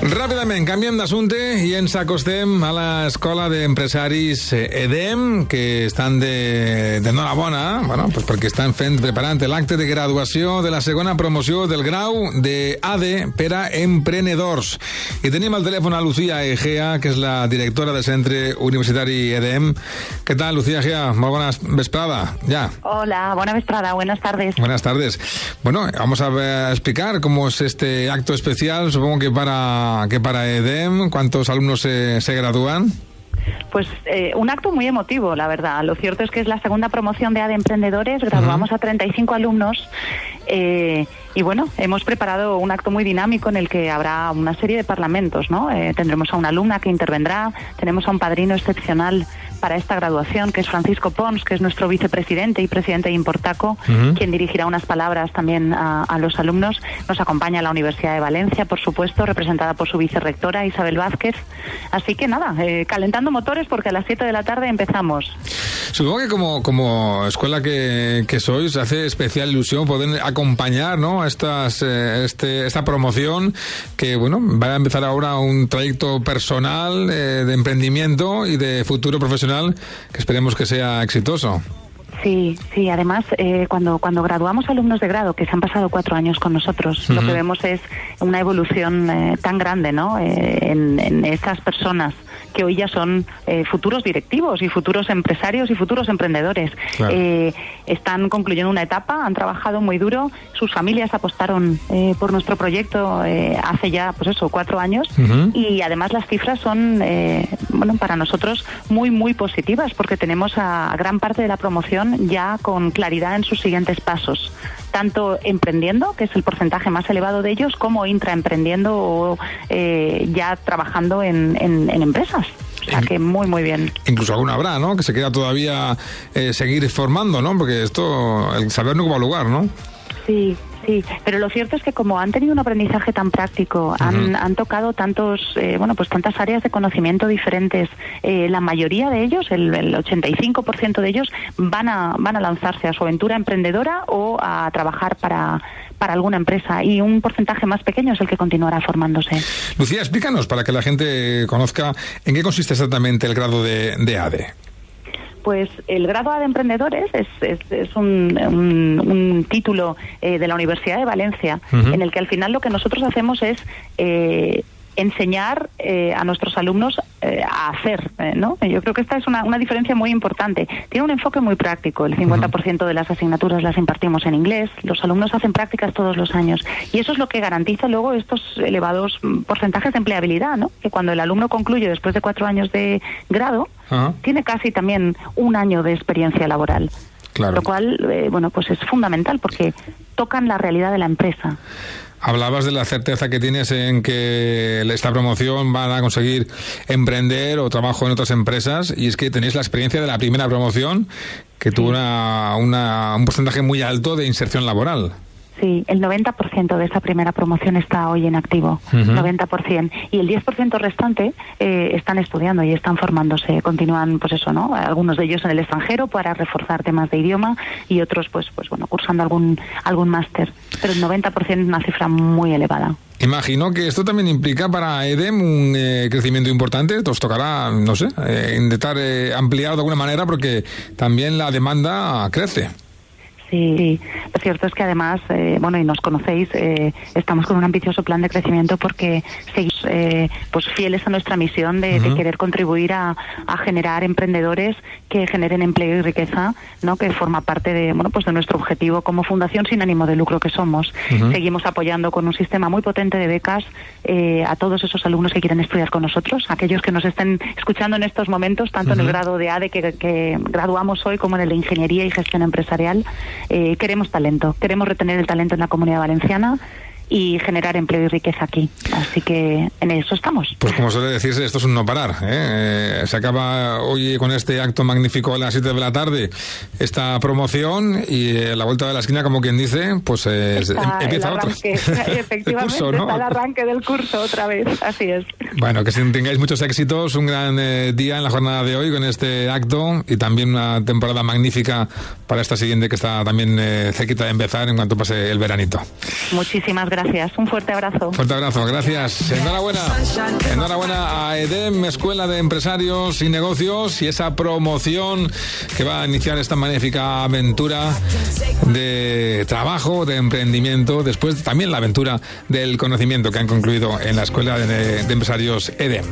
Ràpidament, canviem d'assumpte i ens acostem a l'Escola d'Empresaris EDEM, que estan d'enhorabona, bueno, pues perquè estan preparant l'acte de graduació de la segona promoció del grau d'ADE per a emprenedors. I tenim al telèfon a Lucía Egea, que és la directora del Centre Universitari EDEM. ¿Qué tal, Lucía Egea? Molt bona vesprada. Ya. Hola, buena vesprada, buenas tardes. Buenas tardes. Bueno, vamos a explicar cómo es este acto especial, supongo que para EDEM. ¿Cuántos alumnos se gradúan? Pues un acto muy emotivo, la verdad. Lo cierto es que es la segunda promoción de ADE Emprendedores. Graduamos a 35 alumnos y bueno, hemos preparado un acto muy dinámico en el que habrá una serie de parlamentos, ¿no? Tendremos a una alumna que intervendrá, tenemos a un padrino excepcional para esta graduación, que es Francisco Pons, que es nuestro vicepresidente y presidente de Importaco, quien dirigirá unas palabras también a los alumnos. Nos acompaña la Universidad de Valencia, por supuesto, representada por su vicerrectora Isabel Vázquez. Así que nada, calentando motores porque a las 7 de la tarde empezamos. Supongo que como escuela que sois, hace especial ilusión poder acompañar, ¿no?, esta promoción que, bueno, va a empezar ahora un trayecto personal de emprendimiento y de futuro profesional que esperemos que sea exitoso. Sí, además cuando graduamos alumnos de grado que se han pasado 4 años con nosotros, lo que vemos es una evolución tan grande, ¿no?, en esas personas que hoy ya son futuros directivos y futuros empresarios y futuros emprendedores. Claro. Están concluyendo una etapa, han trabajado muy duro, sus familias apostaron por nuestro proyecto hace ya, pues eso, 4 años, y además las cifras son, bueno, para nosotros muy, muy positivas, porque tenemos a gran parte de la promoción ya con claridad en sus siguientes pasos, tanto emprendiendo, que es el porcentaje más elevado de ellos, como intraemprendiendo o ya trabajando en empresas. O sea que muy, muy bien. Incluso alguna habrá, ¿no?, que se queda todavía seguir formando, ¿no?, porque esto, el saber no ocupa lugar, ¿no? Sí, pero lo cierto es que como han tenido un aprendizaje tan práctico, han tocado tantas áreas de conocimiento diferentes, la mayoría de ellos, el 85% de ellos, van a lanzarse a su aventura emprendedora o a trabajar para alguna empresa, y un porcentaje más pequeño es el que continuará formándose. Lucía, explícanos, para que la gente conozca, en qué consiste exactamente el grado de ADE. Pues el grado ADE Emprendedores es un título de la Universidad de Valencia, en el que al final lo que nosotros hacemos es enseñar a nuestros alumnos a hacer, ¿no? Yo creo que esta es una diferencia muy importante. Tiene un enfoque muy práctico. El 50% de las asignaturas las impartimos en inglés. Los alumnos hacen prácticas todos los años. Y eso es lo que garantiza luego estos elevados porcentajes de empleabilidad, ¿no? Que cuando el alumno concluye después de 4 años de grado, tiene casi también 1 año de experiencia laboral. Claro. Lo cual, pues es fundamental porque tocan la realidad de la empresa. Hablabas de la certeza que tienes en que esta promoción van a conseguir emprender o trabajo en otras empresas, y es que tenéis la experiencia de la primera promoción que tuvo un porcentaje muy alto de inserción laboral. Sí, el 90% de esa primera promoción está hoy en activo, 90%. Y el 10% restante están estudiando y están formándose, continúan, pues eso, ¿no? Algunos de ellos en el extranjero para reforzar temas de idioma y otros, pues cursando algún máster. Pero el 90% es una cifra muy elevada. Imagino que esto también implica para EDEM un crecimiento importante. Os tocará, no sé, intentar ampliar de alguna manera, porque también la demanda crece. Sí, lo cierto es que además, y nos conocéis, estamos con un ambicioso plan de crecimiento porque seguimos fieles a nuestra misión de querer contribuir a generar emprendedores que generen empleo y riqueza, ¿no?, que forma parte de nuestro objetivo como fundación sin ánimo de lucro que somos. Seguimos apoyando con un sistema muy potente de becas a todos esos alumnos que quieren estudiar con nosotros, aquellos que nos estén escuchando en estos momentos, tanto en el grado de ADE que graduamos hoy como en el de Ingeniería y Gestión Empresarial. Queremos talento, queremos retener el talento en la Comunidad Valenciana y generar empleo y riqueza aquí. Así que en eso estamos. Pues como suele decirse, esto es un no parar, ¿eh? Se acaba hoy con este acto magnífico a las 7 de la tarde esta promoción, y a la vuelta de la esquina, como quien dice, pues empieza otro. Efectivamente, curso, ¿no? Está el arranque del curso otra vez, así es. Bueno, que tengáis muchos éxitos, un gran día en la jornada de hoy con este acto y también una temporada magnífica para esta siguiente que está también cerquita de empezar en cuanto pase el veranito. Muchísimas gracias, un fuerte abrazo. Fuerte abrazo, gracias. Enhorabuena a EDEM, Escuela de Empresarios y Negocios, y esa promoción que va a iniciar esta magnífica aventura de trabajo, de emprendimiento, después también la aventura del conocimiento que han concluido en la Escuela de Empresarios EDEM.